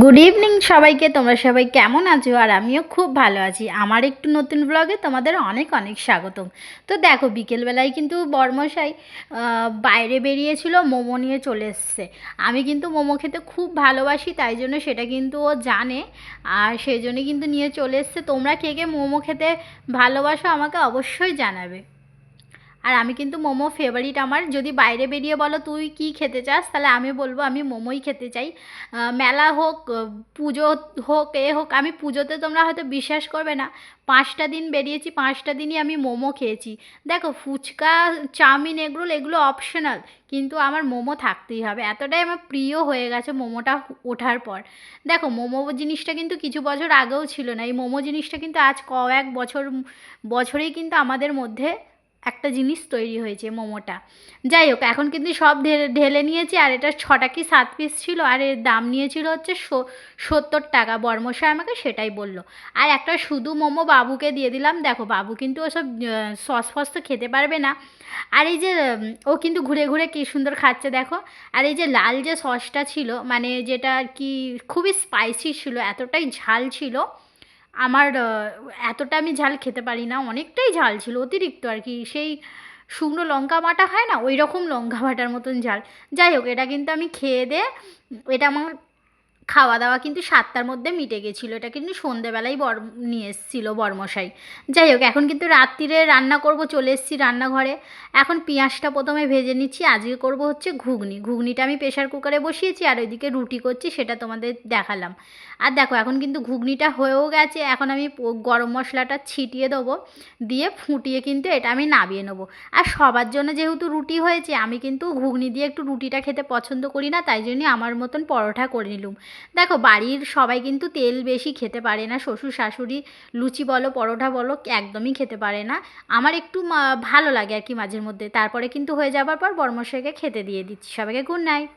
Good evening সবাইকে। তোমরা সবাই কেমন আছো? আর আমিও খুব ভালো আছি। আমার একটু নতুন ব্লগে তোমাদের অনেক অনেক স্বাগতম। তো দেখো, বিকেলবেলায় কিন্তু বরমশাই বাইরে বেরিয়েছিল, মোমো নিয়ে চলে এসছে। আমি কিন্তু মোমো খেতে খুব ভালোবাসি, তাই জন্য সেটা কিন্তু ও জানে, আর সেই জন্যে কিন্তু নিয়ে চলে এসছে। তোমরা কে কে মোমো খেতে ভালোবাসো আমাকে অবশ্যই জানাবে। আর আমি কিন্তু মোমো ফেভারিট আমার। যদি বাইরে বেরিয়ে বলো তুই কি খেতে চাস, তাহলে আমি বলবো আমি মোমোই খেতে চাই। মেলা হোক, পুজো হোক, হোক, আমি পুজোতে তোমরা হয়তো বিশ্বাস করবে না, 5টা দিন বেরিয়েছি, 5টা দিনই আমি মোমো খেয়েছি। দেখো, ফুচকা, চাউমিন, এগরোল এগুলো অপশনাল, কিন্তু আমার মোমো থাকতেই হবে। এতটাই আমার প্রিয় হয়ে গেছে মোমোটা ওঠার পর। দেখো, মোমো জিনিসটা কিন্তু কিছু বছর আগেও ছিল না, এই মোমো জিনিসটা কিন্তু আজ কয়েক বছরেই কিন্তু আমাদের মধ্যে একটা জিনিস তৈরি হয়েছে, মোমোটা। যাই হোক, এখন কিন্তু সব ঢেলে নিয়েছি। আর এটা 6টা কি 7 পিস ছিল, আর এর দাম নিয়েছিল হচ্ছে 70 টাকা। বর্মশাই আমাকে সেটাই বলল। আর একটা শুধু মোমো বাবুকে দিয়ে দিলাম। দেখো, বাবু কিন্তু ওসব সস ফস তো খেতে পারবে না। আর এই যে ও কিন্তু ঘুরে ঘুরে কী সুন্দর খাচ্ছে দেখো। আর এই যে লাল যে সসটা ছিল, মানে যেটা আর কি খুবই স্পাইসি ছিল, এতটাই ঝাল ছিল। আমার এতটা আমি ঝাল খেতে পারি না, অনেকটাই ঝাল ছিল, অতিরিক্ত আর কি। সেই শুকনো লঙ্কা বাটা হয় না, ওই রকম লঙ্কা বাটার মতন ঝাল। যাই হোক, এটা কিন্তু আমি খেয়ে দিয়ে, এটা আমার খাওয়া দাওয়া কিন্তু 7টার মধ্যে মিটে গেছিলো। এটা কিন্তু সন্ধেবেলায় নিয়ে এসেছিলো বরমশাই। যাই হোক, এখন কিন্তু রাত্রিরে রান্না করব, চলে এসেছি রান্নাঘরে। এখন পেঁয়াজটা প্রথমে ভেজে নিচ্ছি। আজকে করব হচ্ছে ঘুগনি। ঘুগনিটা আমি প্রেশার কুকারে বসিয়েছি, আর ওইদিকে রুটি করছি, সেটা তোমাদের দেখালাম। আর দেখো, এখন কিন্তু ঘুগনিটা হয়েও গেছে। এখন আমি গরম মশলাটা ছিটিয়ে দেবো, দিয়ে ফুটিয়ে কিন্তু এটা আমি নামিয়ে নেবো। আর সবার জন্য যেহেতু রুটি হয়েছে, আমি কিন্তু ঘুগনি দিয়ে একটু রুটিটা খেতে পছন্দ করি না, তাই জন্যই আমার মতন পরোটা করে নিলুম। দেখো, বাড়ির সবাই কিন্তু তেল বেশি খেতে পারে না। শ্বশুর শাশুড়ি লুচি বলো, পরোটা বলো, একদমই খেতে পারে না। আমার একটু ভালো লাগে আর কি মাঝের মধ্যে। তারপরে কিন্তু হয়ে যাবার পর বর্মশাইকে খেতে দিয়ে দিচ্ছি। সবাইকে গুড নাইট।